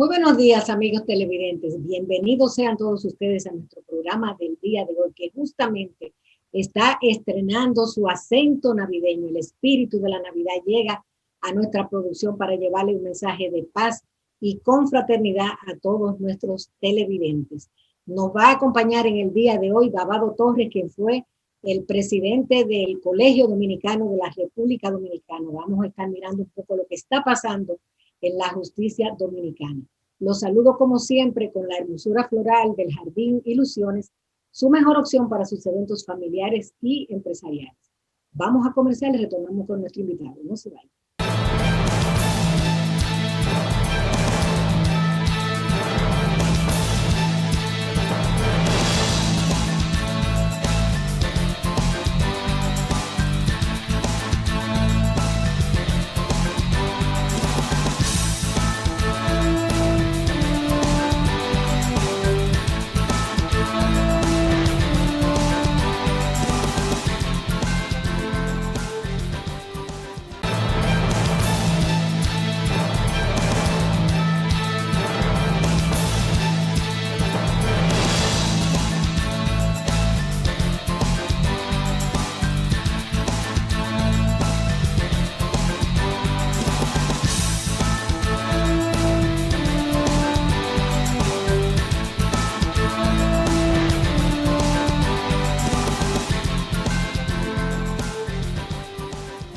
Muy buenos días, amigos televidentes. Bienvenidos sean todos ustedes a nuestro programa del día de hoy, que justamente está estrenando su acento navideño. El espíritu de la Navidad llega a nuestra producción para llevarle un mensaje de paz y confraternidad a todos nuestros televidentes. Nos va a acompañar en el día de hoy Babado Torres, quien fue el presidente del Colegio Dominicano de la República Dominicana. Vamos a estar mirando un poco lo que está pasando en la justicia dominicana. Los saludo como siempre con la hermosura floral del Jardín Ilusiones, su mejor opción para sus eventos familiares y empresariales. Vamos a comercial y retornamos con nuestro invitado. No se vayan.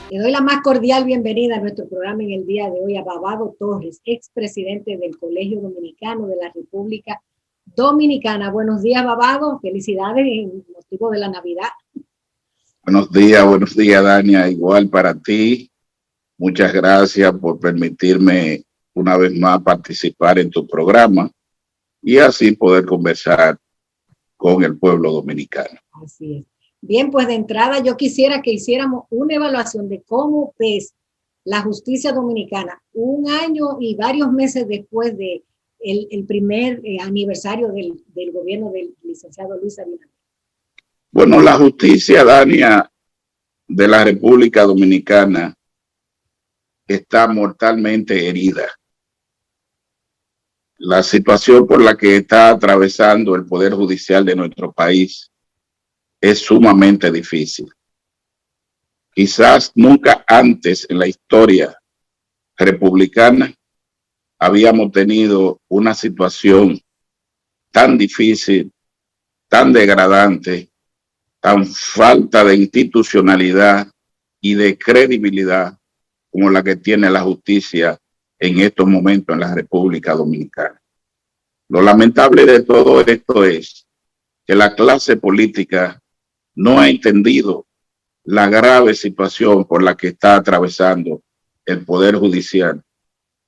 Le doy la más cordial bienvenida a nuestro programa en el día de hoy a Babado Torres, expresidente del Colegio Dominicano de la República Dominicana. Buenos días, Babado. Felicidades en motivo de la Navidad. Buenos días, Dania. Igual para ti. Muchas gracias por permitirme una vez más participar en tu programa y así poder conversar con el pueblo dominicano. Así es. Bien, pues de entrada yo quisiera que hiciéramos una evaluación de cómo ves la justicia dominicana un año y varios meses después de el primer aniversario del gobierno del licenciado Luis Abinader. Bueno, la justicia, Dania, de la República Dominicana está mortalmente herida. La situación por la que está atravesando el Poder Judicial de nuestro país es sumamente difícil. Quizás nunca antes en la historia republicana habíamos tenido una situación tan difícil, tan degradante, tan falta de institucionalidad y de credibilidad como la que tiene la justicia en estos momentos en la República Dominicana. Lo lamentable de todo esto es que la clase política no ha entendido la grave situación por la que está atravesando el Poder Judicial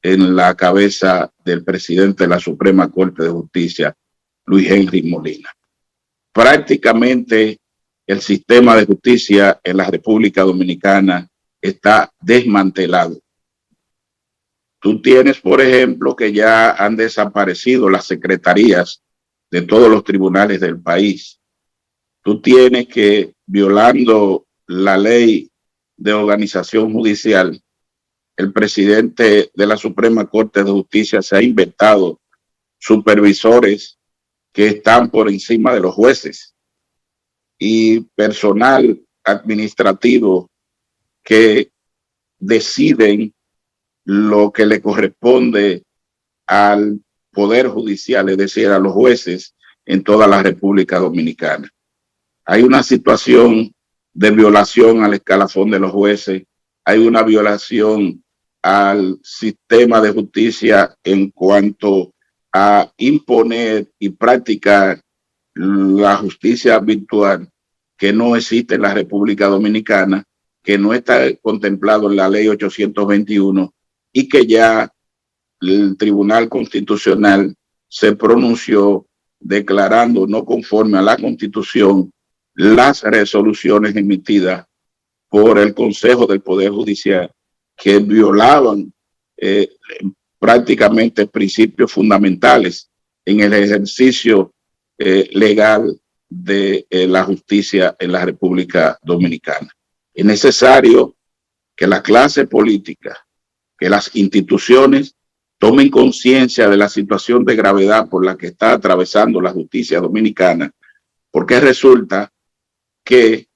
en la cabeza del presidente de la Suprema Corte de Justicia, Luis Henry Molina. Prácticamente el sistema de justicia en la República Dominicana está desmantelado. Tú tienes, por ejemplo, que ya han desaparecido las secretarías de todos los tribunales del país. Tú tienes que, violando la ley de organización judicial, el presidente de la Suprema Corte de Justicia se ha inventado supervisores que están por encima de los jueces y personal administrativo que deciden lo que le corresponde al Poder Judicial, es decir, a los jueces en toda la República Dominicana. Hay una situación de violación al escalafón de los jueces, hay una violación al sistema de justicia en cuanto a imponer y practicar la justicia virtual que no existe en la República Dominicana, que no está contemplado en la ley 821 y que ya el Tribunal Constitucional se pronunció declarando no conforme a la Constitución las resoluciones emitidas por el Consejo del Poder Judicial que violaban prácticamente principios fundamentales en el ejercicio legal de la justicia en la República Dominicana. Es necesario que la clase política, que las instituciones tomen conciencia de la situación de gravedad por la que está atravesando la justicia dominicana, porque resulta que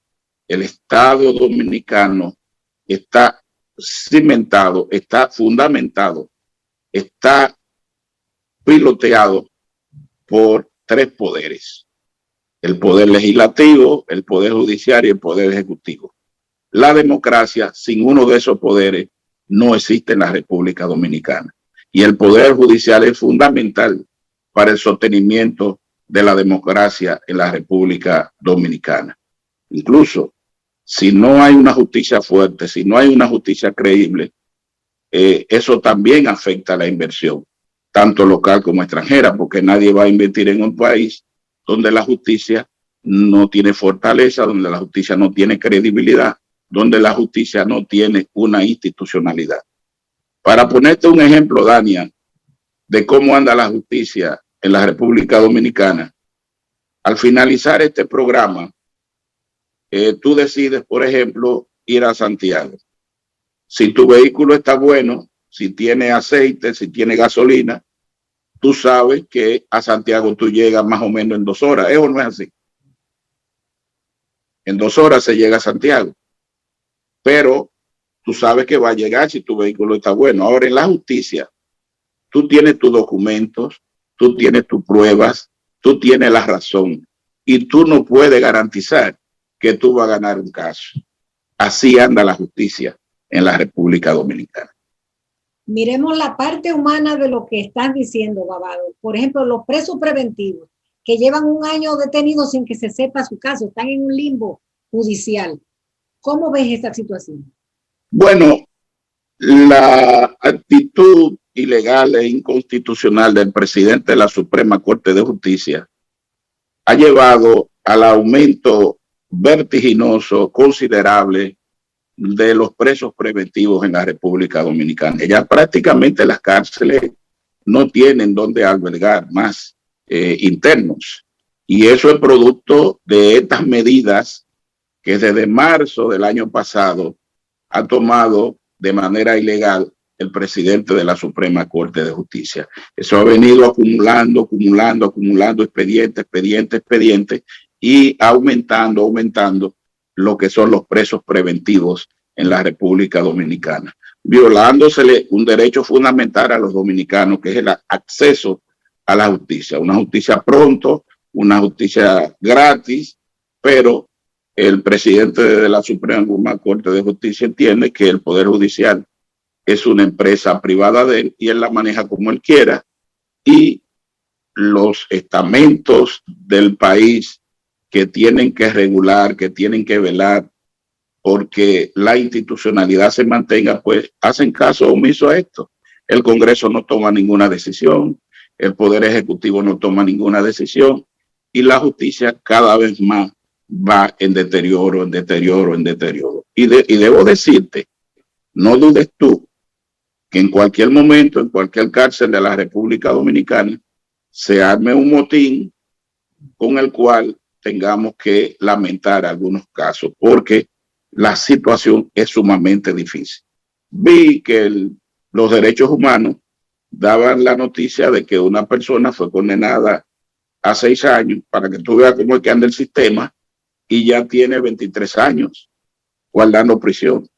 el Estado dominicano está cimentado, está fundamentado, está piloteado por tres poderes: el poder legislativo, el poder judicial y el poder ejecutivo. La democracia, sin uno de esos poderes, no existe en la República Dominicana. Y el poder judicial es fundamental para el sostenimiento de la democracia en la República Dominicana. Incluso, si no hay una justicia fuerte, si no hay una justicia creíble, eso también afecta a la inversión, tanto local como extranjera, porque nadie va a invertir en un país donde la justicia no tiene fortaleza, donde la justicia no tiene credibilidad, donde la justicia no tiene una institucionalidad. Para ponerte un ejemplo, Dania, de cómo anda la justicia en la República Dominicana, al finalizar este programa, tú decides, por ejemplo, ir a Santiago. Si tu vehículo está bueno, si tiene aceite, si tiene gasolina, tú sabes que a Santiago tú llegas más o menos en 2 horas. ¿Es o no es así? En 2 horas se llega a Santiago. Pero tú sabes que va a llegar si tu vehículo está bueno. Ahora, en la justicia, tú tienes tus documentos, tú tienes tus pruebas, tú tienes la razón y tú no puedes garantizar que tú vas a ganar un caso. Así anda la justicia en la República Dominicana. Miremos la parte humana de lo que estás diciendo, Babado. Por ejemplo, los presos preventivos que llevan 1 año detenidos sin que se sepa su caso, están en un limbo judicial. ¿Cómo ves esta situación? Bueno, la actitud ilegal e inconstitucional del presidente de la Suprema Corte de Justicia ha llevado al aumento vertiginoso, considerable, de los presos preventivos en la República Dominicana. Ya prácticamente las cárceles no tienen donde albergar más internos. Y eso es producto de estas medidas que desde marzo del año pasado ha tomado de manera ilegal el presidente de la Suprema Corte de Justicia. Eso ha venido acumulando expedientes y aumentando lo que son los presos preventivos en la República Dominicana, violándosele un derecho fundamental a los dominicanos, que es el acceso a la justicia, una justicia pronto, una justicia gratis, pero el presidente de la Suprema Corte de Justicia entiende que el Poder Judicial es una empresa privada de él y él la maneja como él quiera, y los estamentos del país que tienen que regular, que tienen que velar porque la institucionalidad se mantenga, pues hacen caso omiso a esto. El Congreso no toma ninguna decisión, el Poder Ejecutivo no toma ninguna decisión y la justicia cada vez más va en deterioro. Y debo decirte, no dudes tú que en cualquier momento, en cualquier cárcel de la República Dominicana, se arme un motín con el cual tengamos que lamentar algunos casos, porque la situación es sumamente difícil. Vi que los derechos humanos daban la noticia de que una persona fue condenada a 6 años, para que tú veas cómo es que anda el sistema, y ya tiene 23 años guardando prisión.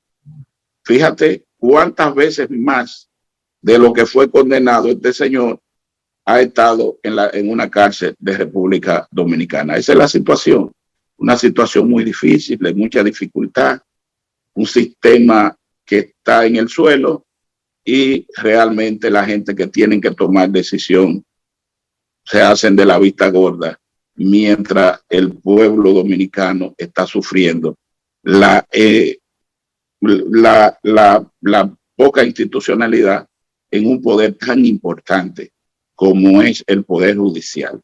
Fíjate cuántas veces más de lo que fue condenado este señor ha estado en una cárcel de República Dominicana. Esa es la situación, una situación muy difícil, de mucha dificultad, un sistema que está en el suelo y realmente la gente que tienen que tomar decisión se hacen de la vista gorda mientras el pueblo dominicano está sufriendo la poca institucionalidad en un poder tan importante como es el Poder Judicial.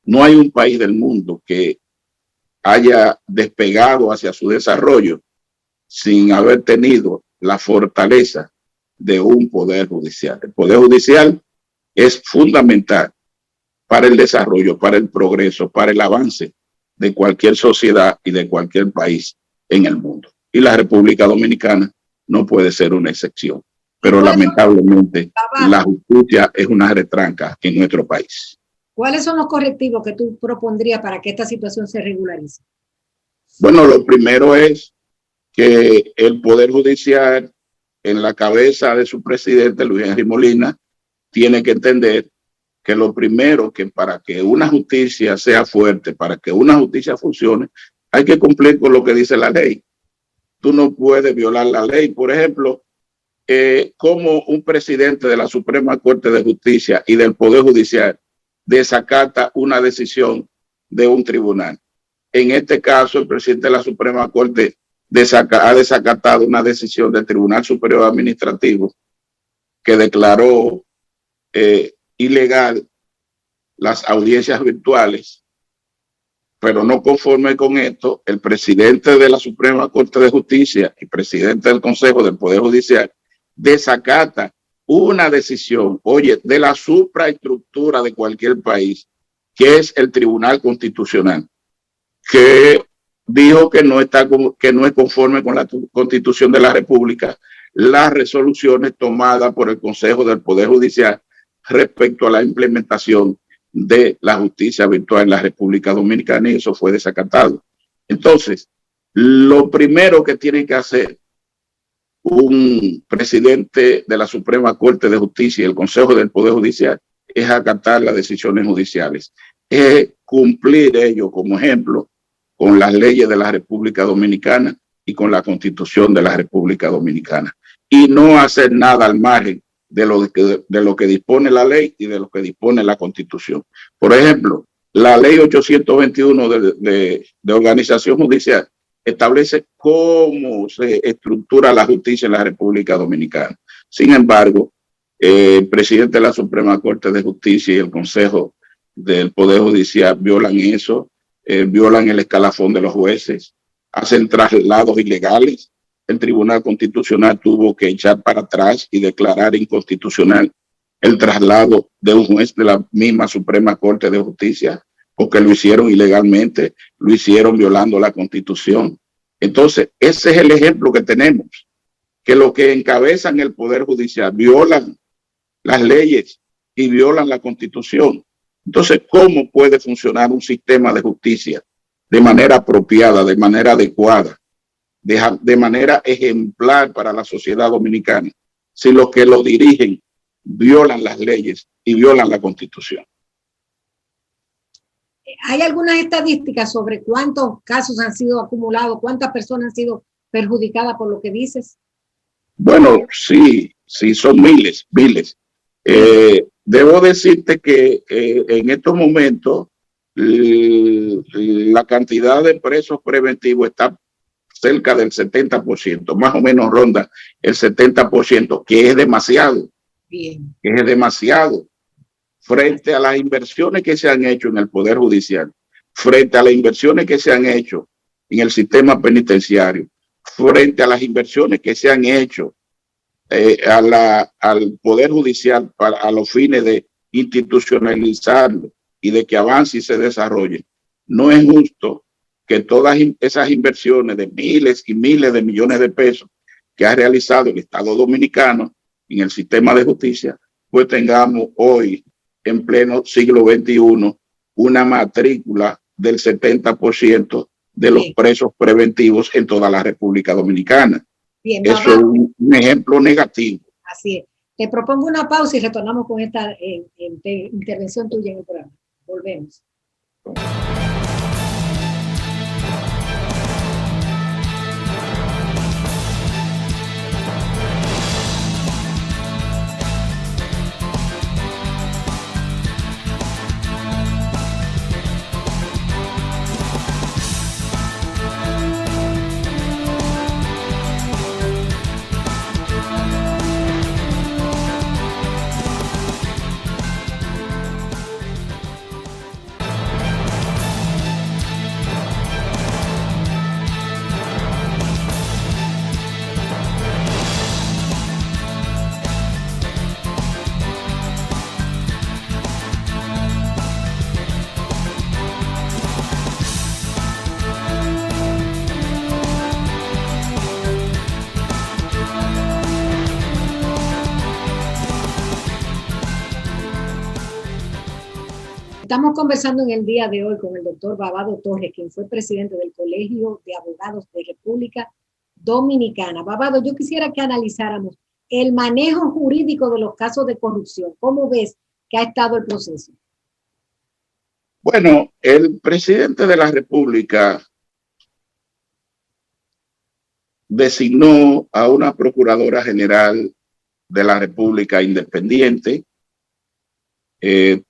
No hay un país del mundo que haya despegado hacia su desarrollo sin haber tenido la fortaleza de un Poder Judicial. El Poder Judicial es fundamental para el desarrollo, para el progreso, para el avance de cualquier sociedad y de cualquier país en el mundo. Y la República Dominicana no puede ser una excepción. pero lamentablemente la justicia es una retranca en nuestro país. ¿Cuáles son los correctivos que tú propondrías para que esta situación se regularice? Bueno, lo primero es que el Poder Judicial, en la cabeza de su presidente, Luis Henry Molina, tiene que entender que lo primero, que para que una justicia sea fuerte, para que una justicia funcione, hay que cumplir con lo que dice la ley. Tú no puedes violar la ley. Por ejemplo, como un presidente de la Suprema Corte de Justicia y del Poder Judicial desacata una decisión de un tribunal. En este caso, el presidente de la Suprema Corte ha desacatado una decisión del Tribunal Superior Administrativo que declaró ilegal las audiencias virtuales, pero no conforme con esto, el presidente de la Suprema Corte de Justicia y presidente del Consejo del Poder Judicial desacata una decisión, oye, de la supraestructura de cualquier país, que es el Tribunal Constitucional, que dijo que no es conforme con la Constitución de la República las resoluciones tomadas por el Consejo del Poder Judicial respecto a la implementación de la justicia virtual en la República Dominicana, y eso fue desacatado. Entonces, lo primero que tiene que hacer un presidente de la Suprema Corte de Justicia y el Consejo del Poder Judicial es acatar las decisiones judiciales, es cumplir ello como ejemplo con las leyes de la República Dominicana y con la Constitución de la República Dominicana, y no hacer nada al margen de lo que dispone la ley y de lo que dispone la Constitución. Por ejemplo, la ley 821 de organización judicial establece cómo se estructura la justicia en la República Dominicana. Sin embargo, el presidente de la Suprema Corte de Justicia y el Consejo del Poder Judicial violan eso, violan el escalafón de los jueces, hacen traslados ilegales. El Tribunal Constitucional tuvo que echar para atrás y declarar inconstitucional el traslado de un juez de la misma Suprema Corte de Justicia, porque lo hicieron ilegalmente, lo hicieron violando la Constitución. Entonces, ese es el ejemplo que tenemos, que los que encabezan el Poder Judicial violan las leyes y violan la Constitución. Entonces, ¿cómo puede funcionar un sistema de justicia de manera apropiada, de manera adecuada, de manera ejemplar para la sociedad dominicana, si los que lo dirigen violan las leyes y violan la Constitución? ¿Hay algunas estadísticas sobre cuántos casos han sido acumulados, cuántas personas han sido perjudicadas por lo que dices? Bueno, sí, son miles. Debo decirte que en estos momentos la cantidad de presos preventivos está cerca del 70%, más o menos ronda el 70%, que es demasiado. Bien. Que es demasiado. Frente a las inversiones que se han hecho en el Poder Judicial, frente a las inversiones que se han hecho en el sistema penitenciario, frente a las inversiones que se han hecho al Poder Judicial a los fines de institucionalizarlo y de que avance y se desarrolle, no es justo que todas esas inversiones de miles y miles de millones de pesos que ha realizado el Estado Dominicano en el sistema de justicia, pues tengamos hoy, en pleno siglo XXI, una matrícula del 70% de los presos preventivos en toda la República Dominicana. Bien, eso es un ejemplo negativo. Así es. Te propongo una pausa y retornamos con esta intervención tuya en el programa. Volvemos. Estamos conversando en el día de hoy con el doctor Babado Torres, quien fue presidente del Colegio de Abogados de República Dominicana. Babado, yo quisiera que analizáramos el manejo jurídico de los casos de corrupción. ¿Cómo ves que ha estado el proceso? Bueno, el presidente de la República designó a una procuradora general de la República independiente.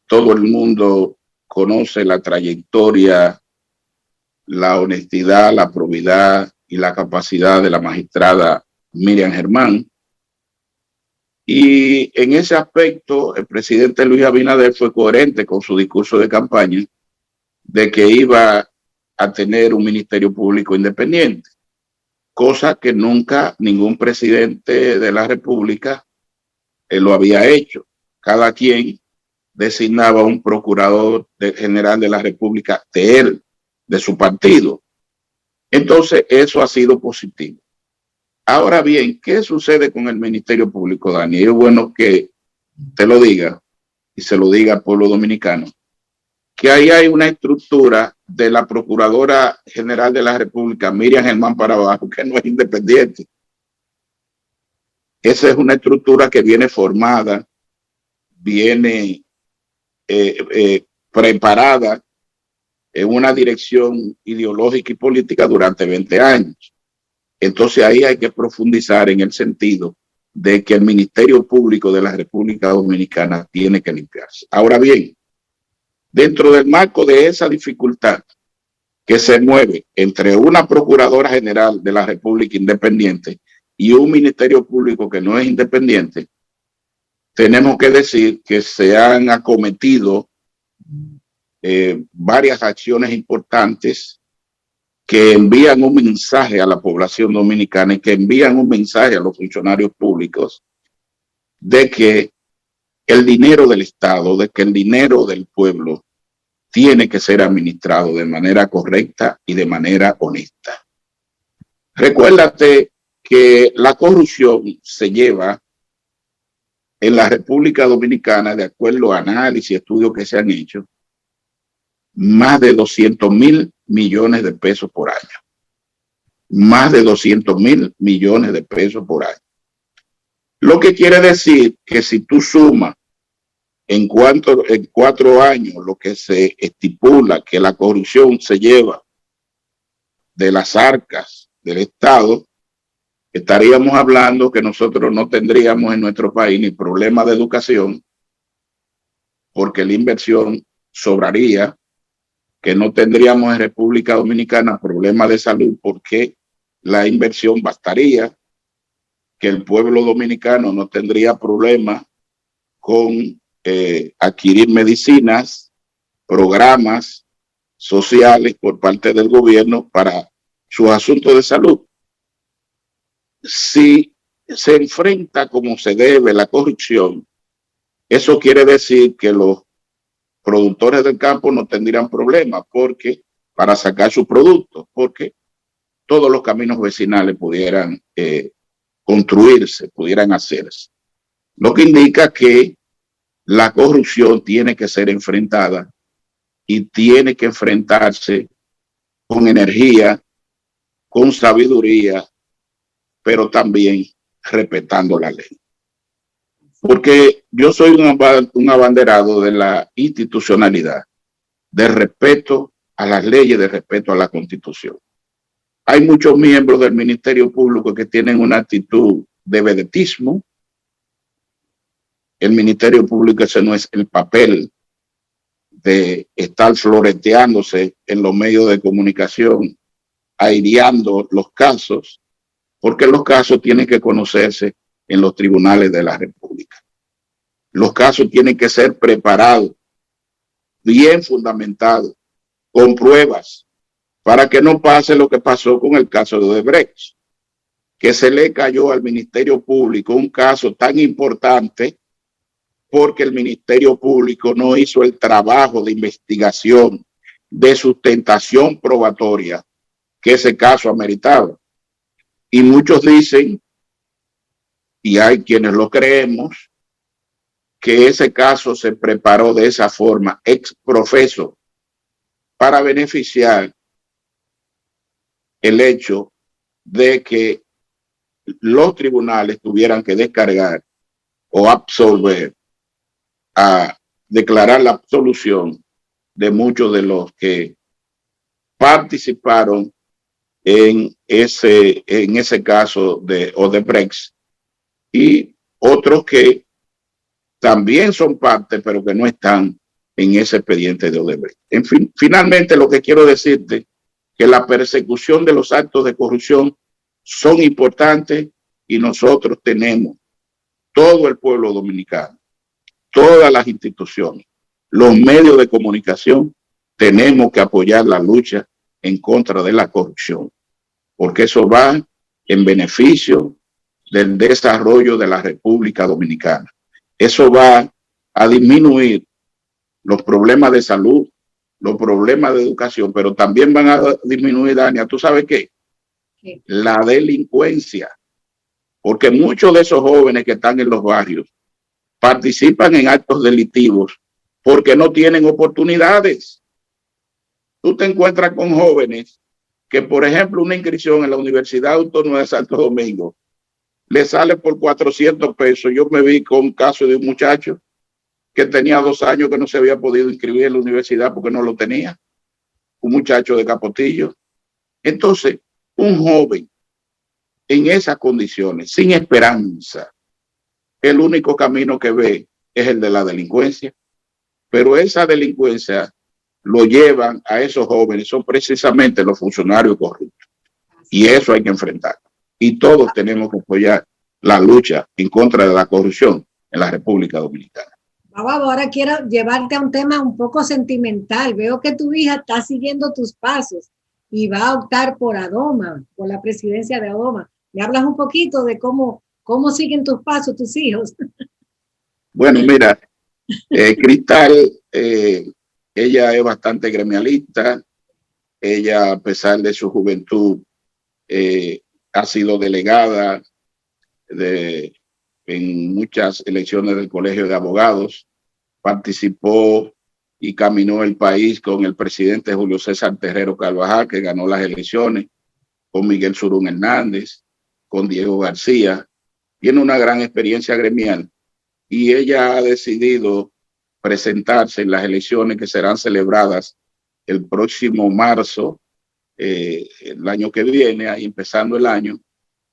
Todo el mundo conoce la trayectoria, la honestidad, la probidad y la capacidad de la magistrada Miriam Germán. Y en ese aspecto, el presidente Luis Abinader fue coherente con su discurso de campaña de que iba a tener un ministerio público independiente, cosa que nunca ningún presidente de la República lo había hecho. Cada quien designaba un procurador general de la República de él, de su partido. Entonces, eso ha sido positivo. Ahora bien, ¿qué sucede con el Ministerio Público, Dani? Es bueno que te lo diga y se lo diga al pueblo dominicano, que ahí hay una estructura de la Procuradora General de la República, Miriam Germán, para abajo, que no es independiente. Esa es una estructura que viene formada, viene preparada en una dirección ideológica y política durante 20 años. Entonces ahí hay que profundizar en el sentido de que el Ministerio Público de la República Dominicana tiene que limpiarse. Ahora bien, dentro del marco de esa dificultad que se mueve entre una Procuradora General de la República independiente y un Ministerio Público que no es independiente, tenemos que decir que se han acometido varias acciones importantes que envían un mensaje a la población dominicana y que envían un mensaje a los funcionarios públicos de que el dinero del Estado, de que el dinero del pueblo tiene que ser administrado de manera correcta y de manera honesta. Recuérdate que la corrupción se lleva en la República Dominicana, de acuerdo a análisis y estudios que se han hecho, más de 200.000 millones de pesos por año. Más de 200.000 millones de pesos por año. Lo que quiere decir que si tú sumas en 4 años lo que se estipula que la corrupción se lleva de las arcas del Estado, estaríamos hablando que nosotros no tendríamos en nuestro país ni problema de educación, porque la inversión sobraría, que no tendríamos en República Dominicana problemas de salud, porque la inversión bastaría, que el pueblo dominicano no tendría problemas con adquirir medicinas, programas sociales por parte del gobierno para sus asuntos de salud. Si se enfrenta como se debe la corrupción, eso quiere decir que los productores del campo no tendrían problemas porque para sacar sus productos, porque todos los caminos vecinales pudieran construirse, pudieran hacerse. Lo que indica que la corrupción tiene que ser enfrentada y tiene que enfrentarse con energía, con sabiduría, pero también respetando la ley. Porque yo soy un abanderado de la institucionalidad, de respeto a las leyes, de respeto a la Constitución. Hay muchos miembros del Ministerio Público que tienen una actitud de vedetismo. El Ministerio Público, ese no es el papel de estar floreteándose en los medios de comunicación, aireando los casos, porque los casos tienen que conocerse en los tribunales de la República. Los casos tienen que ser preparados, bien fundamentados, con pruebas, para que no pase lo que pasó con el caso de Odebrecht, que se le cayó al Ministerio Público un caso tan importante porque el Ministerio Público no hizo el trabajo de investigación, de sustentación probatoria que ese caso ameritaba. Y muchos dicen, y hay quienes lo creemos, que ese caso se preparó de esa forma, ex profeso, para beneficiar el hecho de que los tribunales tuvieran que descargar o absolver a declarar la absolución de muchos de los que participaron en ese caso de Odebrecht y otros que también son parte, pero que no están en ese expediente de Odebrecht. En fin, finalmente lo que quiero decirte que la persecución de los actos de corrupción son importantes y nosotros tenemos todo el pueblo dominicano, todas las instituciones, los medios de comunicación, tenemos que apoyar la lucha en contra de la corrupción, porque eso va en beneficio del desarrollo de la República Dominicana. Eso va a disminuir los problemas de salud, los problemas de educación, pero también van a disminuir, Dania, ¿tú sabes qué? Sí. La delincuencia, porque muchos de esos jóvenes que están en los barrios participan en actos delictivos porque no tienen oportunidades. Tú te encuentras con jóvenes que, por ejemplo, una inscripción en la Universidad Autónoma de Santo Domingo le sale por 400 pesos. Yo me vi con un caso de un muchacho que tenía 2 años que no se había podido inscribir en la universidad porque no lo tenía. Un muchacho de Capotillo. Entonces, un joven en esas condiciones, sin esperanza, el único camino que ve es el de la delincuencia. Pero esa delincuencia lo llevan a esos jóvenes, son precisamente los funcionarios corruptos. Y eso hay que enfrentar. Y todos tenemos que apoyar la lucha en contra de la corrupción en la República Dominicana. Ahora quiero llevarte a un tema un poco sentimental. Veo que tu hija está siguiendo tus pasos y va a optar por Adoma, por la presidencia de Adoma. ¿Me hablas un poquito de cómo siguen tus pasos, tus hijos? Bueno, mira, Cristal, ella es bastante gremialista. Ella, a pesar de su juventud, ha sido delegada en muchas elecciones del Colegio de Abogados, participó y caminó el país con el presidente Julio César Terrero Carvajal, que ganó las elecciones, con Miguel Surún Hernández, con Diego García. Tiene una gran experiencia gremial y ella ha decidido presentarse en las elecciones que serán celebradas el próximo marzo, el año que viene, ahí empezando el año,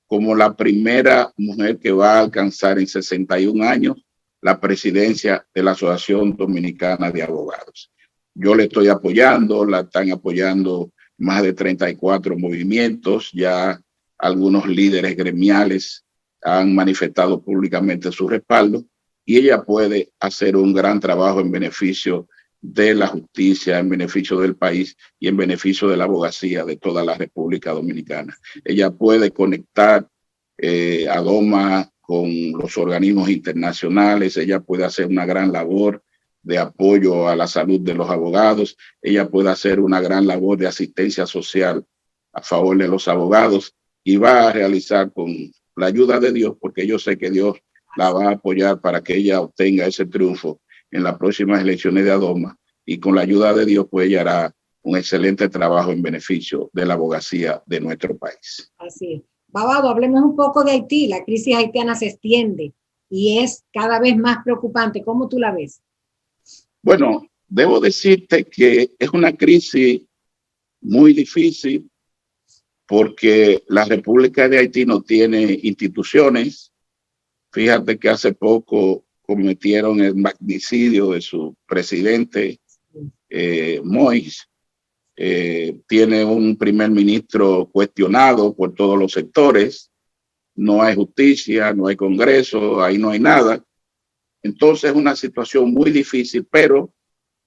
como la primera mujer que va a alcanzar en 61 años la presidencia de la Asociación Dominicana de Abogados. Yo le estoy apoyando, la están apoyando más de 34 movimientos, ya algunos líderes gremiales han manifestado públicamente su respaldo y ella puede hacer un gran trabajo en beneficio de la justicia, en beneficio del país y en beneficio de la abogacía de toda la República Dominicana. Ella puede conectar Adoma con los organismos internacionales, ella puede hacer una gran labor de apoyo a la salud de los abogados, ella puede hacer una gran labor de asistencia social a favor de los abogados y va a realizar con la ayuda de Dios, porque yo sé que Dios la va a apoyar para que ella obtenga ese triunfo en las próximas elecciones de Adoma y con la ayuda de Dios pues ella hará un excelente trabajo en beneficio de la abogacía de nuestro país. Así es. Babado, hablemos un poco de Haití. La crisis haitiana se extiende y es cada vez más preocupante. ¿Cómo tú la ves? Bueno, debo decirte que es una crisis muy difícil porque la República de Haití no tiene instituciones. Fíjate que hace poco cometieron el magnicidio de su presidente, Moïse. Tiene un primer ministro cuestionado por todos los sectores. No hay justicia, no hay Congreso, ahí no hay nada. Entonces es una situación muy difícil, pero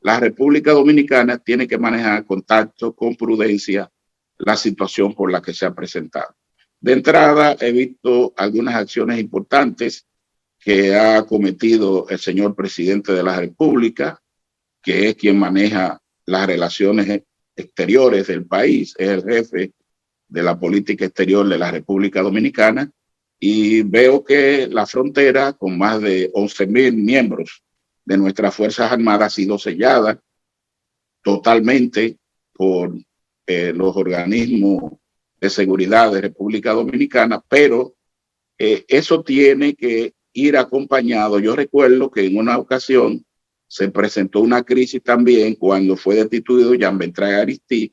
la República Dominicana tiene que manejar con tacto, con prudencia, la situación por la que se ha presentado. De entrada, he visto algunas acciones importantes que ha cometido el señor presidente de la República, que es quien maneja las relaciones exteriores del país, es el jefe de la política exterior de la República Dominicana, y veo que la frontera, con más de 11,000 miembros de nuestras Fuerzas Armadas, ha sido sellada totalmente por los organismos de seguridad de República Dominicana, pero eso tiene que ir acompañado. Yo recuerdo que en una ocasión se presentó una crisis también cuando fue destituido Jean Bertrand Aristide.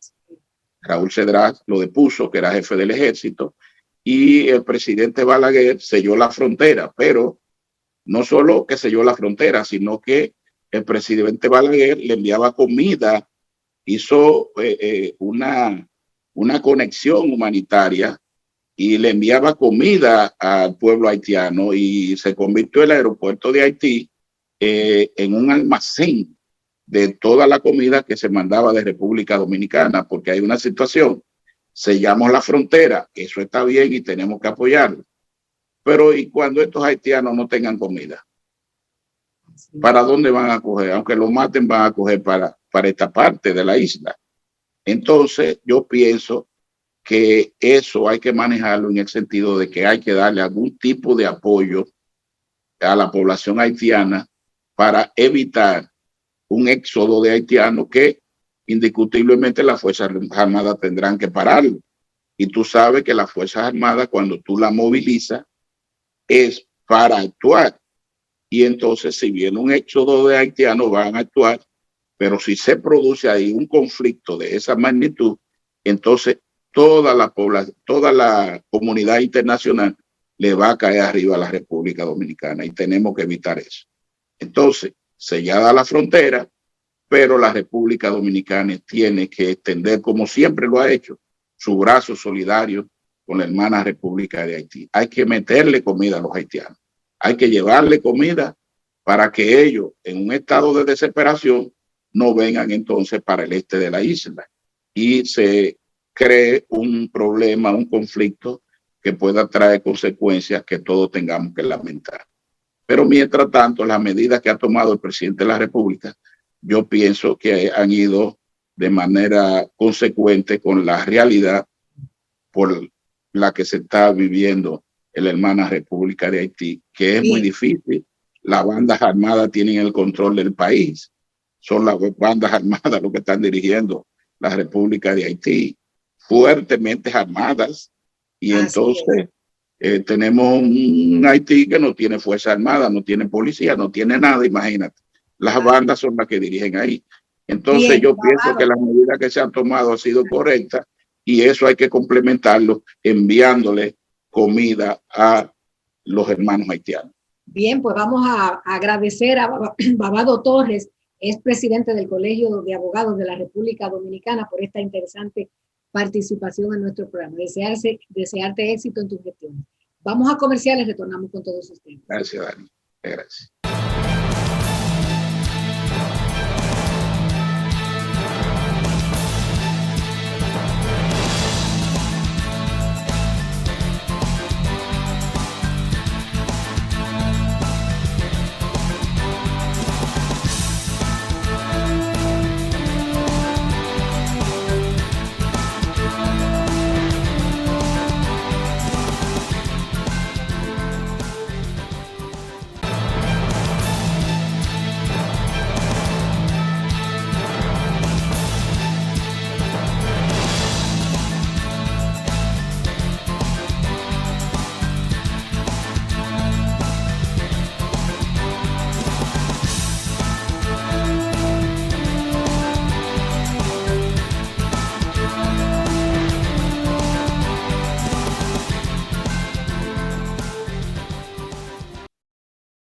Raúl Cedrás lo depuso, que era jefe del ejército, y el presidente Balaguer selló la frontera, pero no solo que selló la frontera, sino que el presidente Balaguer le enviaba comida, hizo una conexión humanitaria y le enviaba comida al pueblo haitiano, y se convirtió el aeropuerto de Haití en un almacén de toda la comida que se mandaba de República Dominicana, porque hay una situación, sellamos la frontera, eso está bien y tenemos que apoyarlo, pero ¿y cuando estos haitianos no tengan comida? ¿Para dónde van a coger? Aunque lo maten, van a coger para esta parte de la isla. Entonces yo pienso que eso hay que manejarlo en el sentido de que hay que darle algún tipo de apoyo a la población haitiana para evitar un éxodo de haitianos que indiscutiblemente las Fuerzas Armadas tendrán que pararlo. Y tú sabes que las Fuerzas Armadas, cuando tú las movilizas, es para actuar. Y entonces, si viene un éxodo de haitianos, van a actuar. Pero si se produce ahí un conflicto de esa magnitud, entonces toda la población, toda la comunidad internacional le va a caer arriba a la República Dominicana, y tenemos que evitar eso. Entonces, sellada la frontera, pero la República Dominicana tiene que extender, como siempre lo ha hecho, su brazo solidario con la hermana República de Haití. Hay que meterle comida a los haitianos, hay que llevarle comida para que ellos, en un estado de desesperación, no vengan entonces para el este de la isla y se cree un problema, un conflicto que pueda traer consecuencias que todos tengamos que lamentar. Pero mientras tanto, las medidas que ha tomado el presidente de la República, yo pienso que han ido de manera consecuente con la realidad por la que se está viviendo en la hermana República de Haití, que es muy difícil. Las bandas armadas tienen el control del país. Son las bandas armadas los que están dirigiendo la República de Haití, fuertemente armadas. Y entonces tenemos un Haití que no tiene fuerza armada, no tiene policía, no tiene nada, imagínate. Las bandas son las que dirigen ahí. Entonces yo pienso que las medidas que se han tomado han sido correctas, y eso hay que complementarlo enviándole comida a los hermanos haitianos. Bien, pues vamos a agradecer a Babado Torres, es presidente del Colegio de Abogados de la República Dominicana, por esta interesante participación en nuestro programa. Desearte éxito en tus gestiones. Vamos a comerciales, retornamos con todos ustedes. Gracias, Dani. Gracias.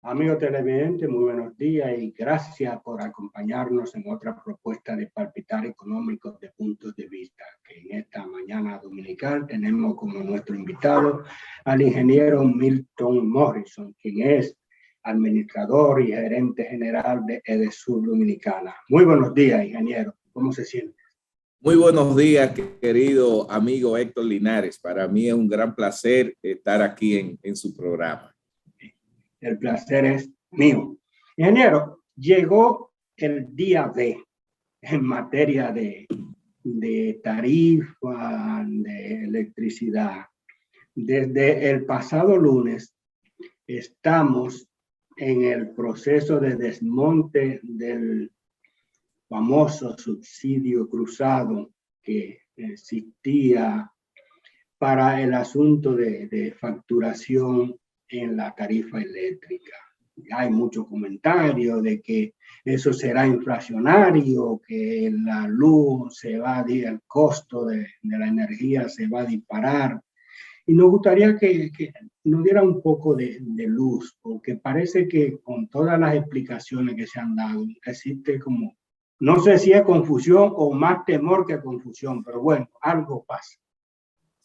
Amigos televidentes, muy buenos días y gracias por acompañarnos en otra propuesta de Palpitar Económicos de Puntos de Vista, que en esta mañana dominical tenemos como nuestro invitado al ingeniero Milton Morrison, quien es administrador y gerente general de Edesur Dominicana. Muy buenos días, ingeniero. ¿Cómo se siente? Muy buenos días, querido amigo Héctor Linares. Para mí es un gran placer estar aquí en su programa. El placer es mío. Ingeniero, llegó el día D en materia de tarifa, de electricidad. Desde el pasado lunes estamos en el proceso de desmonte del famoso subsidio cruzado que existía para el asunto de facturación en la tarifa eléctrica. Hay muchos comentarios de que eso será inflacionario, que la luz se va, el costo de la energía se va a disparar. Y nos gustaría que nos diera un poco de luz, porque parece que con todas las explicaciones que se han dado, existe como, no sé si es confusión o más temor que confusión, pero bueno, algo pasa.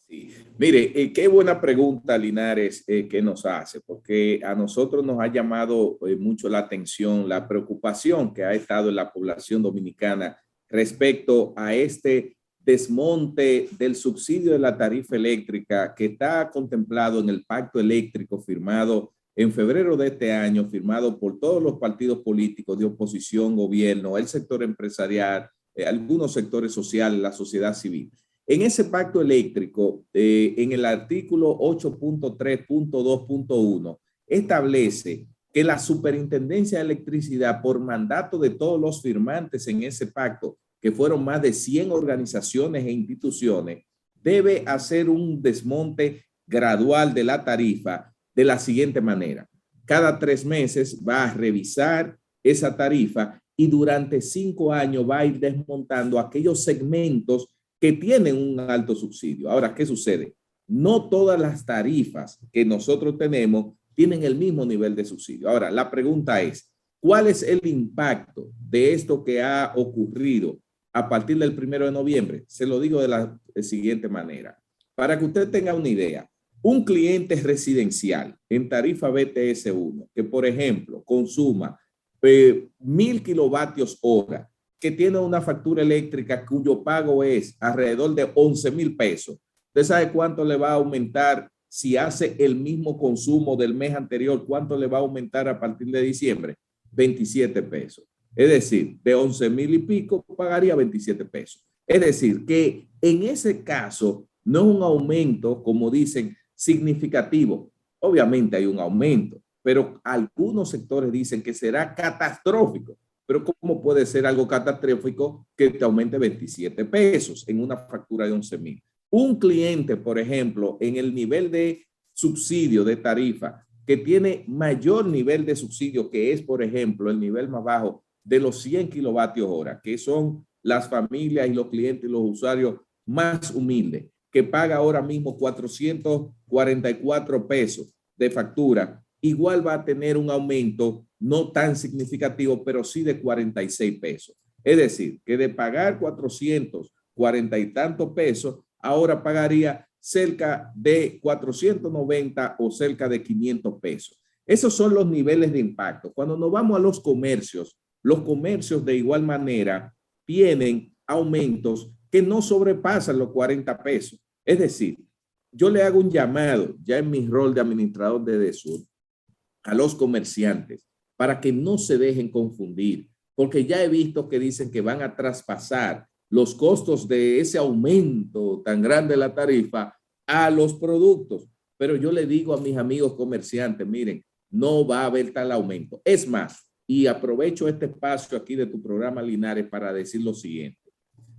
Sí. Mire, qué buena pregunta, Linares, que nos hace, porque a nosotros nos ha llamado mucho la atención, la preocupación que ha estado en la población dominicana respecto a este desmonte del subsidio de la tarifa eléctrica que está contemplado en el pacto eléctrico firmado en febrero de este año, firmado por todos los partidos políticos de oposición, gobierno, el sector empresarial, algunos sectores sociales, la sociedad civil. En ese pacto eléctrico, en el artículo 8.3.2.1, establece que la Superintendencia de Electricidad, por mandato de todos los firmantes en ese pacto, que fueron más de 100 organizaciones e instituciones, debe hacer un desmonte gradual de la tarifa de la siguiente manera. Cada 3 meses va a revisar esa tarifa y durante 5 años va a ir desmontando aquellos segmentos que tienen un alto subsidio. Ahora, ¿qué sucede? No todas las tarifas que nosotros tenemos tienen el mismo nivel de subsidio. Ahora, la pregunta es, ¿cuál es el impacto de esto que ha ocurrido a partir del 1 de noviembre? Se lo digo de la siguiente manera. Para que usted tenga una idea, un cliente residencial en tarifa BTS1, que por ejemplo consuma 1000 kilovatios hora, que tiene una factura eléctrica cuyo pago es alrededor de 11,000 pesos. ¿Usted sabe cuánto le va a aumentar si hace el mismo consumo del mes anterior? ¿Cuánto le va a aumentar a partir de diciembre? 27 pesos. Es decir, de 11,000 y pico pagaría 27 pesos. Es decir, que en ese caso no es un aumento, como dicen, significativo. Obviamente hay un aumento, pero algunos sectores dicen que será catastrófico. Pero ¿cómo puede ser algo catastrófico que te aumente 27 pesos en una factura de 11,000? Un cliente, por ejemplo, en el nivel de subsidio de tarifa, que tiene mayor nivel de subsidio, que es, por ejemplo, el nivel más bajo de los 100 kilovatios hora, que son las familias y los clientes y los usuarios más humildes, que paga ahora mismo 444 pesos de factura, igual va a tener un aumento no tan significativo, pero sí de 46 pesos. Es decir, que de pagar 440 y tantos pesos, ahora pagaría cerca de 490 o cerca de 500 pesos. Esos son los niveles de impacto. Cuando nos vamos a los comercios de igual manera tienen aumentos que no sobrepasan los 40 pesos. Es decir, yo le hago un llamado ya en mi rol de administrador de DESUR a los comerciantes para que no se dejen confundir, porque ya he visto que dicen que van a traspasar los costos de ese aumento tan grande de la tarifa a los productos. Pero yo le digo a mis amigos comerciantes, miren, no va a haber tal aumento. Es más, y aprovecho este espacio aquí de tu programa, Linares, para decir lo siguiente.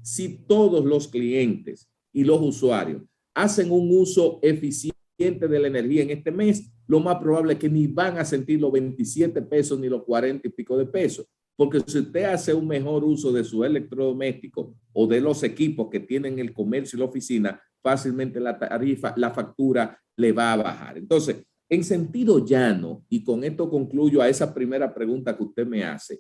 Si todos los clientes y los usuarios hacen un uso eficiente de la energía en este mes, lo más probable es que ni van a sentir los 27 pesos ni los 40 y pico de pesos. Porque si usted hace un mejor uso de su electrodoméstico o de los equipos que tienen el comercio y la oficina, fácilmente la tarifa, la factura le va a bajar. Entonces, en sentido llano, y con esto concluyo a esa primera pregunta que usted me hace,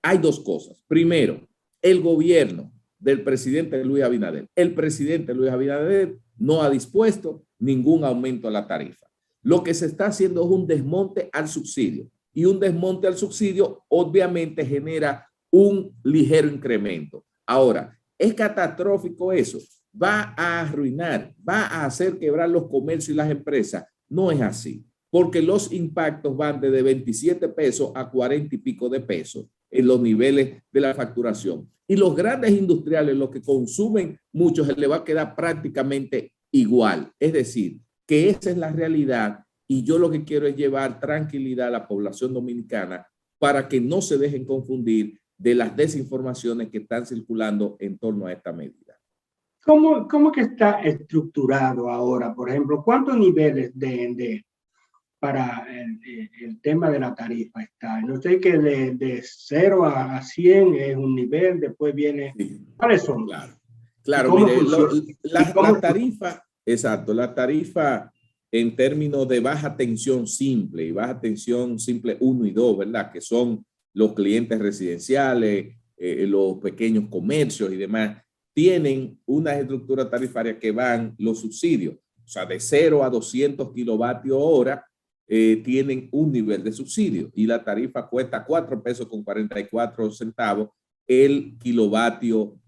hay dos cosas. Primero, el gobierno del presidente Luis Abinader. El presidente Luis Abinader no ha dispuesto ningún aumento a la tarifa. Lo que se está haciendo es un desmonte al subsidio. Y un desmonte al subsidio obviamente genera un ligero incremento. Ahora, ¿es catastrófico eso? ¿Va a arruinar, va a hacer quebrar los comercios y las empresas? No es así, porque los impactos van desde 27 pesos a 40 y pico de pesos en los niveles de la facturación. Y los grandes industriales, los que consumen mucho, se les va a quedar prácticamente igual. Es decir, que esa es la realidad y yo lo que quiero es llevar tranquilidad a la población dominicana para que no se dejen confundir de las desinformaciones que están circulando en torno a esta medida. ¿Cómo que está estructurado ahora? Por ejemplo, ¿cuántos niveles para el tema de la tarifa está? Yo sé que de 0 a 100 es un nivel, después viene... Sí, ¿Cuáles son? claro. Claro, ¿Cómo mire, funciona? la tarifa, exacto, la tarifa en términos de baja tensión simple y baja tensión simple 1 y 2, ¿verdad? Que son los clientes residenciales, los pequeños comercios y demás, tienen una estructura tarifaria que van los subsidios, o sea, de 0 a 200 kilovatios hora, tienen un nivel de subsidio y la tarifa cuesta 4 pesos con 44 centavos el kilovatio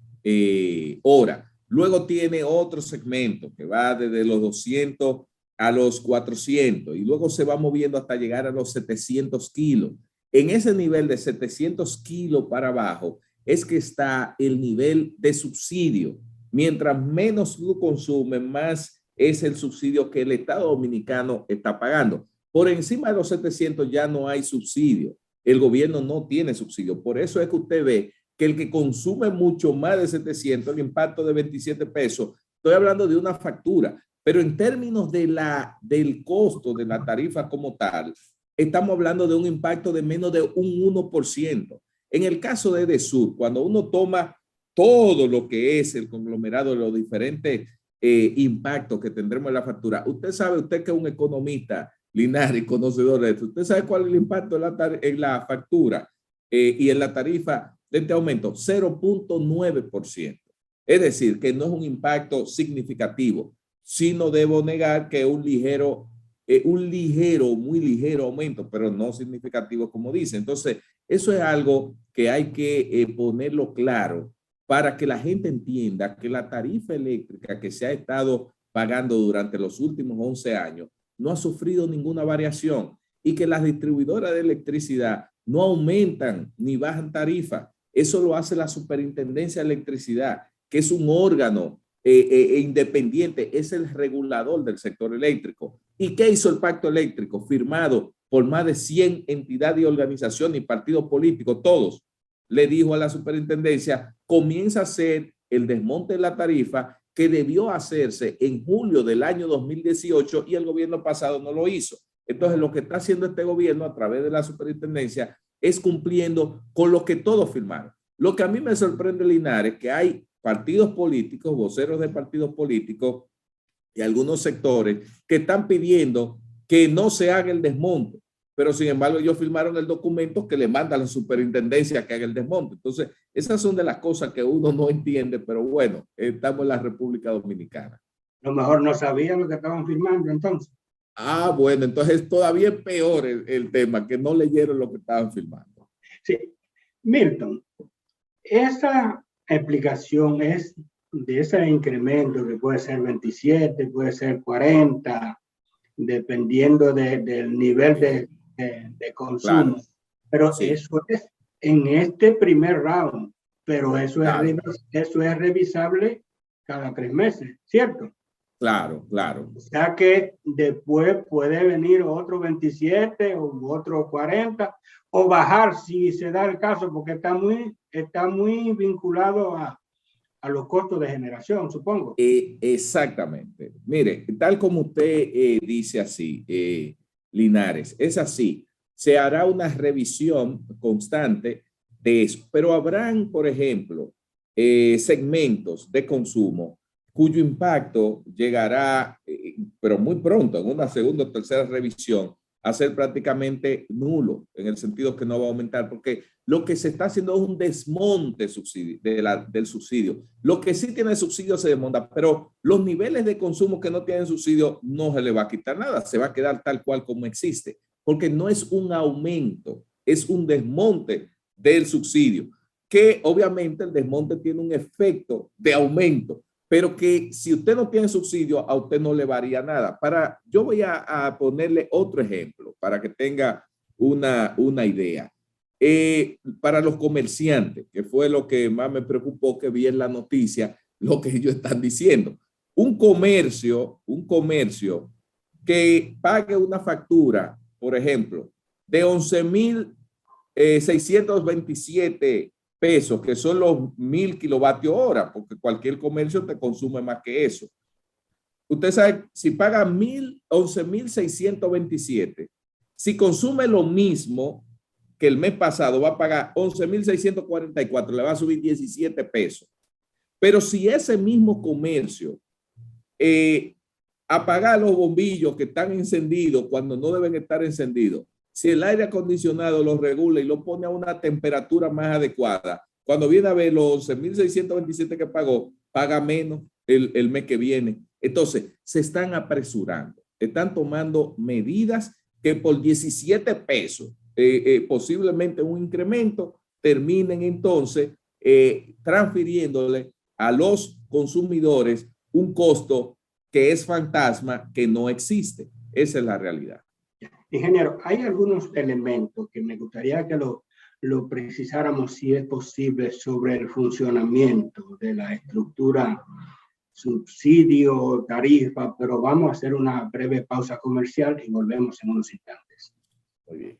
hora. Luego tiene otro segmento que va desde los 200 a los 400 y luego se va moviendo hasta llegar a los 700 kilos. En ese nivel de 700 kilos para abajo es que está el nivel de subsidio. Mientras menos lo consumen, más es el subsidio que el Estado Dominicano está pagando. Por encima de los 700 ya no hay subsidio. El gobierno no tiene subsidio. Por eso es que usted ve que el que consume mucho más de 700, el impacto de 27 pesos, estoy hablando de una factura, pero en términos del costo de la tarifa como tal, estamos hablando de un impacto de menos de un 1%. En el caso de EDESUR, cuando uno toma todo lo que es el conglomerado de los diferentes impactos que tendremos en la factura, usted sabe, usted que es un economista, Linares, conocedor de esto, usted sabe cuál es el impacto en la factura y en la tarifa de este aumento, 0.9%. Es decir, que no es un impacto significativo, sino debo negar que es un ligero, muy ligero aumento, pero no significativo como dice. Entonces, eso es algo que hay que ponerlo claro para que la gente entienda que la tarifa eléctrica que se ha estado pagando durante los últimos 11 años no ha sufrido ninguna variación y que las distribuidoras de electricidad no aumentan ni bajan tarifa. Eso lo hace la Superintendencia de Electricidad, que es un órgano independiente, es el regulador del sector eléctrico. ¿Y qué hizo el Pacto Eléctrico? Firmado por más de 100 entidades y organizaciones y partidos políticos, todos. Le dijo a la superintendencia, comienza a hacer el desmonte de la tarifa que debió hacerse en julio del año 2018 y el gobierno pasado no lo hizo. Entonces, lo que está haciendo este gobierno a través de la superintendencia es cumpliendo con lo que todos firmaron. Lo que a mí me sorprende, Linares, que hay partidos políticos, voceros de partidos políticos y algunos sectores que están pidiendo que no se haga el desmonte, pero sin embargo ellos firmaron el documento que le manda a la superintendencia que haga el desmonte. Entonces, esas son de las cosas que uno no entiende, pero bueno, estamos en la República Dominicana. A lo mejor no sabían lo que estaban firmando entonces. Ah, bueno, entonces todavía es peor el tema, que no leyeron lo que estaban firmando. Sí. Milton, esa explicación es de ese incremento que puede ser 27, puede ser 40, dependiendo del nivel de consumo. Claro. Pero sí, eso es en este primer round, pero eso, claro, eso es revisable cada 3 meses, ¿cierto? Claro, claro. O sea que después puede venir otro 27 o otro 40 o bajar si se da el caso, porque está muy vinculado a los costos de generación, supongo. Exactamente. Mire, tal como usted dice así, Linares, es así. Se hará una revisión constante de eso, pero habrán, por ejemplo, segmentos de consumo cuyo impacto llegará, pero muy pronto, en una segunda o tercera revisión, a ser prácticamente nulo, en el sentido que no va a aumentar, porque lo que se está haciendo es un desmonte del subsidio. Lo que sí tiene subsidio se desmonta, pero los niveles de consumo que no tienen subsidio no se le va a quitar nada, se va a quedar tal cual como existe, porque no es un aumento, es un desmonte del subsidio, que obviamente el desmonte tiene un efecto de aumento, pero que si usted no tiene subsidio, a usted no le varía nada. Yo voy a ponerle otro ejemplo para que tenga una idea. Para los comerciantes, que fue lo que más me preocupó que vi en la noticia, lo que ellos están diciendo. Un comercio que pague una factura, por ejemplo, de 11,627 pesos, que son los 1,000 kilovatios hora, porque cualquier comercio te consume más que eso. Usted sabe, si paga 11,627, si consume lo mismo que el mes pasado, va a pagar 11,644, le va a subir 17 pesos. Pero si ese mismo comercio apaga los bombillos que están encendidos cuando no deben estar encendidos, si el aire acondicionado lo regula y lo pone a una temperatura más adecuada, cuando viene a ver los 11,627 que pagó, paga menos el mes que viene. Entonces, se están apresurando, están tomando medidas que por 17 pesos, posiblemente un incremento, terminen entonces transfiriéndole a los consumidores un costo que es fantasma, que no existe. Esa es la realidad. Ingeniero, hay algunos elementos que me gustaría que lo precisáramos, si es posible, sobre el funcionamiento de la estructura subsidio, tarifa, pero vamos a hacer una breve pausa comercial y volvemos en unos instantes. Muy bien.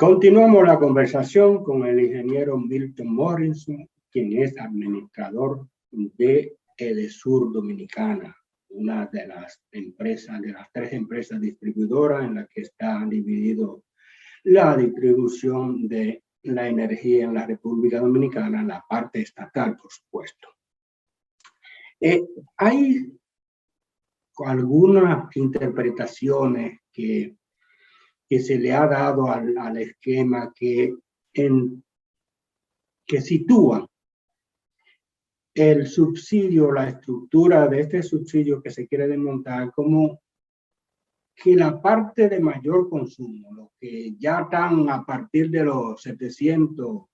Continuamos la conversación con el ingeniero Milton Morrison, quien es administrador de Edesur Dominicana, una de las empresas, de las 3 empresas distribuidoras en las que está dividido la distribución de la energía en la República Dominicana, la parte estatal, por supuesto. Hay algunas interpretaciones que se le ha dado al esquema que sitúan el subsidio, la estructura de este subsidio que se quiere desmontar, como que la parte de mayor consumo, los que ya están a partir de los 700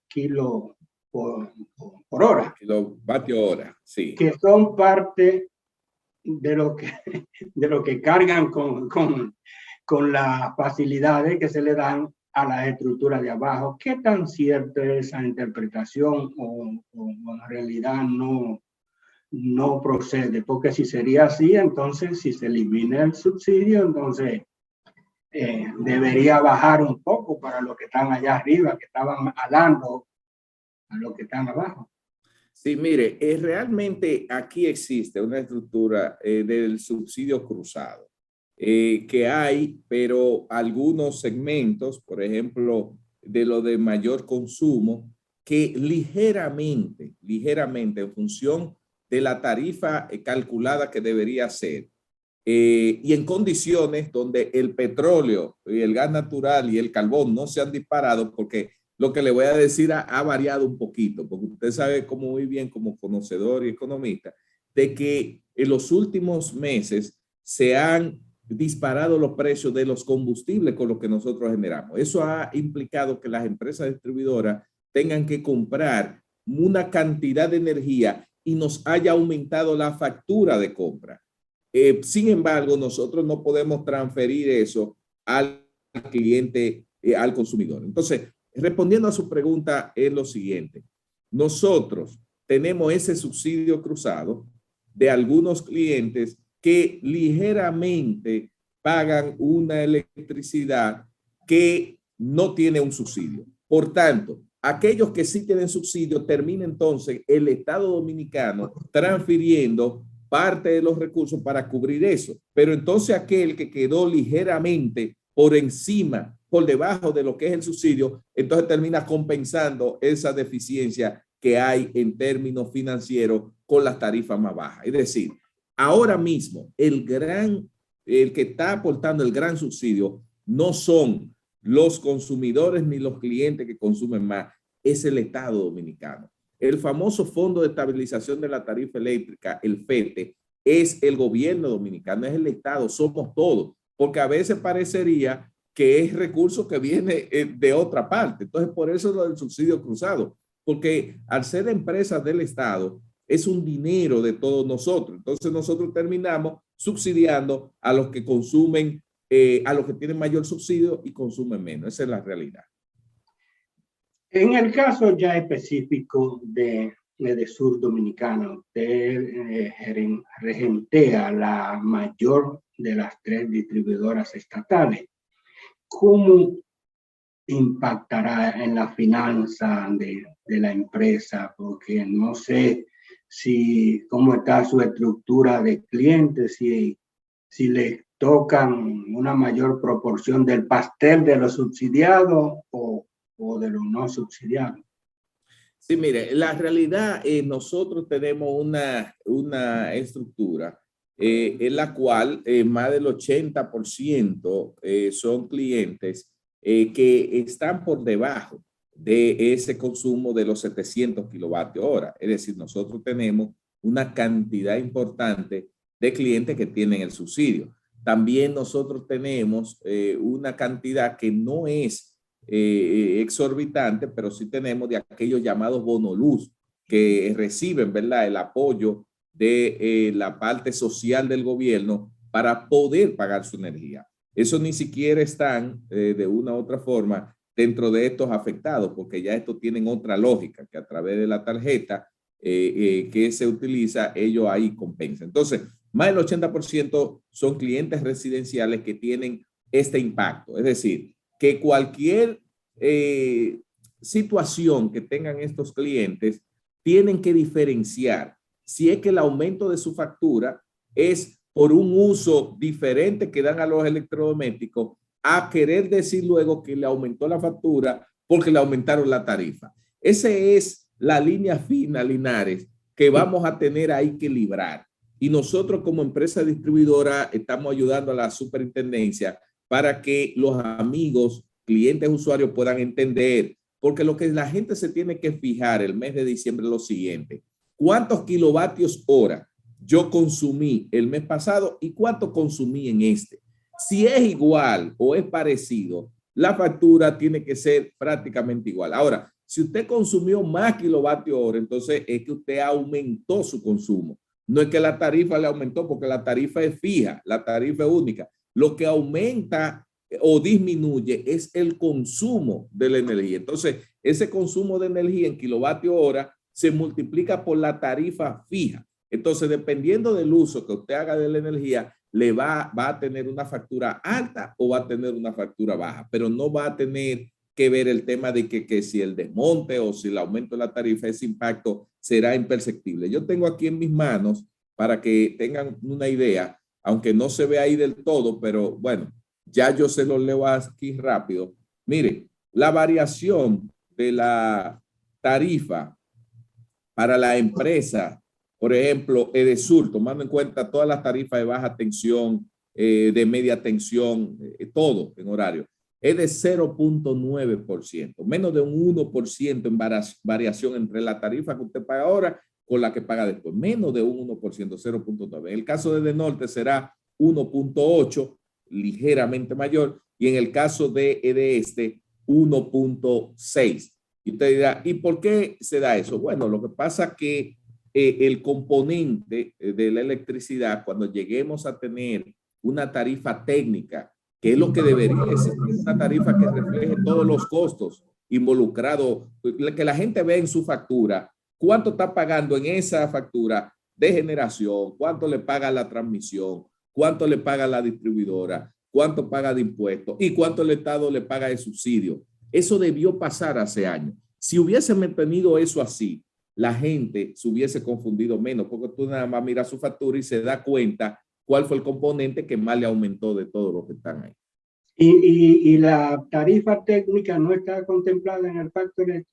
kilos por hora. Kilovatio hora, sí. Que son parte de lo que cargan con las facilidades que se le dan a las estructuras de abajo. ¿Qué tan cierta es esa interpretación o en realidad no procede? Porque si sería así, entonces si se elimina el subsidio, entonces debería bajar un poco para los que están allá arriba, que estaban alando a los que están abajo. Sí, mire, realmente aquí existe una estructura del subsidio cruzado que hay, pero algunos segmentos, por ejemplo, de lo de mayor consumo, que ligeramente, en función de la tarifa calculada que debería ser, y en condiciones donde el petróleo, y el gas natural y el carbón no se han disparado, porque lo que le voy a decir ha variado un poquito, porque usted sabe como muy bien, como conocedor y economista, de que en los últimos meses se han disparado los precios de los combustibles con lo que nosotros generamos. Eso ha implicado que las empresas distribuidoras tengan que comprar una cantidad de energía y nos haya aumentado la factura de compra. Sin embargo, nosotros no podemos transferir eso al cliente, al consumidor. Entonces, respondiendo a su pregunta, es lo siguiente. Nosotros tenemos ese subsidio cruzado de algunos clientes que ligeramente pagan una electricidad que no tiene un subsidio. Por tanto, aquellos que sí tienen subsidio, termina entonces el Estado Dominicano transfiriendo parte de los recursos para cubrir eso. Pero entonces aquel que quedó ligeramente por encima, por debajo de lo que es el subsidio, entonces termina compensando esa deficiencia que hay en términos financieros con las tarifas más bajas. Es decir, ahora mismo el que está aportando el gran subsidio no son los consumidores ni los clientes que consumen más, es el Estado dominicano. El famoso Fondo de Estabilización de la Tarifa Eléctrica, el FETE, es el gobierno dominicano, es el Estado, somos todos, porque a veces parecería que es recurso que viene de otra parte. Entonces, por eso es lo del subsidio cruzado, porque al ser empresas del Estado, es un dinero de todos nosotros. Entonces, nosotros terminamos subsidiando a los que consumen, a los que tienen mayor subsidio y consumen menos. Esa es la realidad. En el caso ya específico de Sur Dominicana, usted regentea la mayor de las 3 distribuidoras estatales. ¿Cómo impactará en la finanza de la empresa? Porque no sé cómo está su estructura de clientes, si les tocan una mayor proporción del pastel de los subsidiados o de los no subsidiados. Sí, mire, la realidad, nosotros tenemos una estructura en la cual más del 80% son clientes que están por debajo de ese consumo de los 700 kilovatios hora. Es decir, nosotros tenemos una cantidad importante de clientes que tienen el subsidio. También nosotros tenemos una cantidad que no es exorbitante, pero sí tenemos de aquellos llamados bonoluz que reciben, ¿verdad?, el apoyo de la parte social del gobierno para poder pagar su energía. Eso ni siquiera están de una u otra forma dentro de estos afectados, porque ya estos tienen otra lógica, que a través de la tarjeta que se utiliza, ellos ahí compensan. Entonces, más del 80% son clientes residenciales que tienen este impacto. Es decir, que cualquier situación que tengan estos clientes tienen que diferenciar si es que el aumento de su factura es por un uso diferente que dan a los electrodomésticos a querer decir luego que le aumentó la factura porque le aumentaron la tarifa. Esa es la línea fina, Linares, que vamos a tener ahí que librar. Y nosotros como empresa distribuidora estamos ayudando a la superintendencia para que los amigos, clientes, usuarios puedan entender, porque lo que la gente se tiene que fijar el mes de diciembre es lo siguiente: ¿cuántos kilovatios hora yo consumí el mes pasado y cuánto consumí en este? Si es igual o es parecido, la factura tiene que ser prácticamente igual. Ahora, si usted consumió más kilovatios hora, entonces es que usted aumentó su consumo. No es que la tarifa le aumentó, porque la tarifa es fija, la tarifa es única. Lo que aumenta o disminuye es el consumo de la energía. Entonces, ese consumo de energía en kilovatio hora se multiplica por la tarifa fija. Entonces, dependiendo del uso que usted haga de la energía, le va a tener una factura alta o va a tener una factura baja, pero no va a tener que ver el tema de que si el desmonte o si el aumento de la tarifa, ese impacto será imperceptible. Yo tengo aquí en mis manos, para que tengan una idea, aunque no se ve ahí del todo, pero bueno, ya yo se lo leo aquí rápido. Mire, la variación de la tarifa para la empresa, por ejemplo, Edesur, tomando en cuenta todas las tarifas de baja tensión, de media tensión, todo en horario, es de 0.9%, menos de un 1% en variación entre la tarifa que usted paga ahora con la que paga después, menos de un 1%, 0.9%. En el caso de Edenorte será 1.8%, ligeramente mayor, y en el caso de Edeste, 1.6%. Y usted dirá, ¿y por qué se da eso? Bueno, lo que pasa es que el componente de la electricidad, cuando lleguemos a tener una tarifa técnica, que es lo que debería ser una tarifa que refleje todos los costos involucrados, que la gente ve en su factura, cuánto está pagando en esa factura de generación, cuánto le paga la transmisión, cuánto le paga la distribuidora, cuánto paga de impuestos y cuánto el Estado le paga de subsidio. Eso debió pasar hace años. Si hubiésemos tenido eso así, la gente se hubiese confundido menos, porque tú nada más miras su factura y se da cuenta cuál fue el componente que más le aumentó de todos los que están ahí. Y la tarifa técnica no está contemplada en el pacto eléctrico.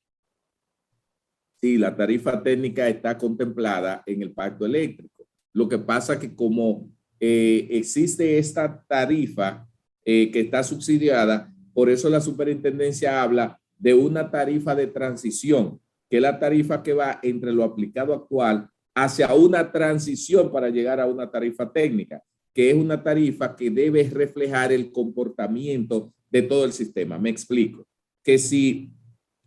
Sí, la tarifa técnica está contemplada en el pacto eléctrico. Lo que pasa es que como existe esta tarifa que está subsidiada, por eso la superintendencia habla de una tarifa de transición, que es la tarifa que va entre lo aplicado actual hacia una transición para llegar a una tarifa técnica, que es una tarifa que debe reflejar el comportamiento de todo el sistema. Me explico. Que si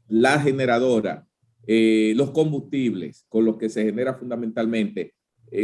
la generadora, los combustibles con los que se genera fundamentalmente,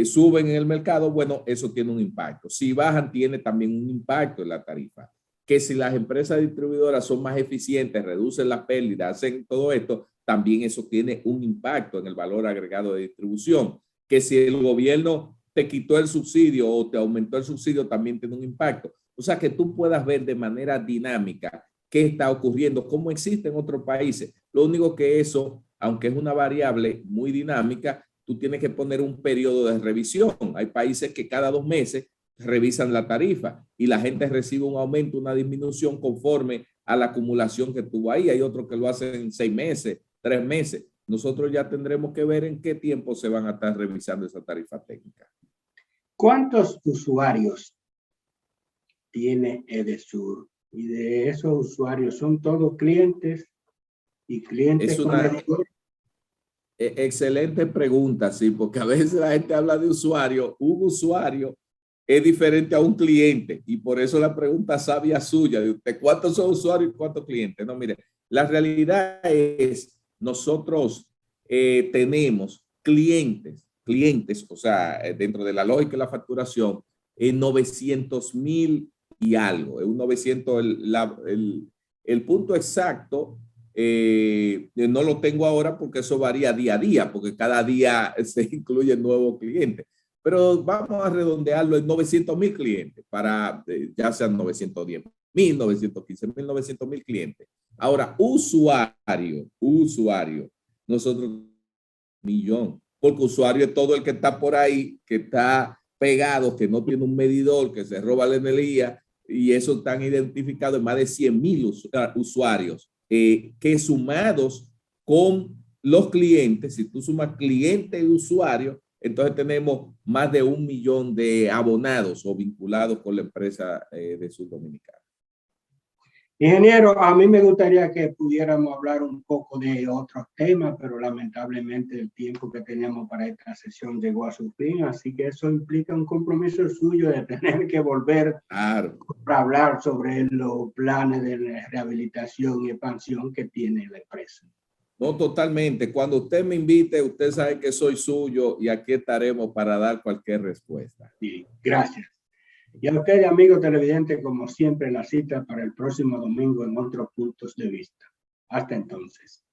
suben en el mercado, bueno, eso tiene un impacto. Si bajan, tiene también un impacto en la tarifa. Que si las empresas distribuidoras son más eficientes, reducen las pérdidas, hacen todo esto, también eso tiene un impacto en el valor agregado de distribución. Que si el gobierno te quitó el subsidio o te aumentó el subsidio, también tiene un impacto. O sea, que tú puedas ver de manera dinámica qué está ocurriendo, cómo existe en otros países. Lo único que eso, aunque es una variable muy dinámica, tú tienes que poner un periodo de revisión. Hay países que cada 2 meses revisan la tarifa y la gente recibe un aumento, una disminución conforme a la acumulación que tuvo ahí. Hay otros que lo hacen en 6 meses, 3 meses. Nosotros ya tendremos que ver en qué tiempo se van a estar revisando esa tarifa técnica. ¿Cuántos usuarios tiene Edesur? Y de esos usuarios, ¿son todos clientes y clientes? Es una excelente pregunta, sí, porque a veces la gente habla de usuario. Un usuario es diferente a un cliente y por eso la pregunta sabia suya de usted, ¿cuántos son usuarios y cuántos clientes? No, mire, la realidad es nosotros tenemos clientes, o sea, dentro de la lógica de la facturación, en 900,000 y algo, es un 900, el punto exacto no lo tengo ahora porque eso varía día a día, porque cada día se incluyen nuevos clientes. Pero vamos a redondearlo en 900,000 clientes, para ya sean 910,000, 915,000, 900,000 clientes. Ahora, usuario, nosotros 1,000,000, porque usuario es todo el que está por ahí, que está pegado, que no tiene un medidor, que se roba la energía, y eso están identificados en más de 100,000 usuarios, que sumados con los clientes, si tú sumas clientes y usuarios, entonces tenemos más de 1,000,000 de abonados o vinculados con la empresa de Sur Dominicana. Ingeniero, a mí me gustaría que pudiéramos hablar un poco de otros temas, pero lamentablemente el tiempo que teníamos para esta sesión llegó a su fin, así que eso implica un compromiso suyo de tener que volver para hablar sobre los planes de rehabilitación y expansión que tiene la empresa. No, totalmente. Cuando usted me invite, usted sabe que soy suyo y aquí estaremos para dar cualquier respuesta. Sí, gracias. Y a ustedes, amigos televidentes, como siempre, la cita para el próximo domingo en otros puntos de vista. Hasta entonces.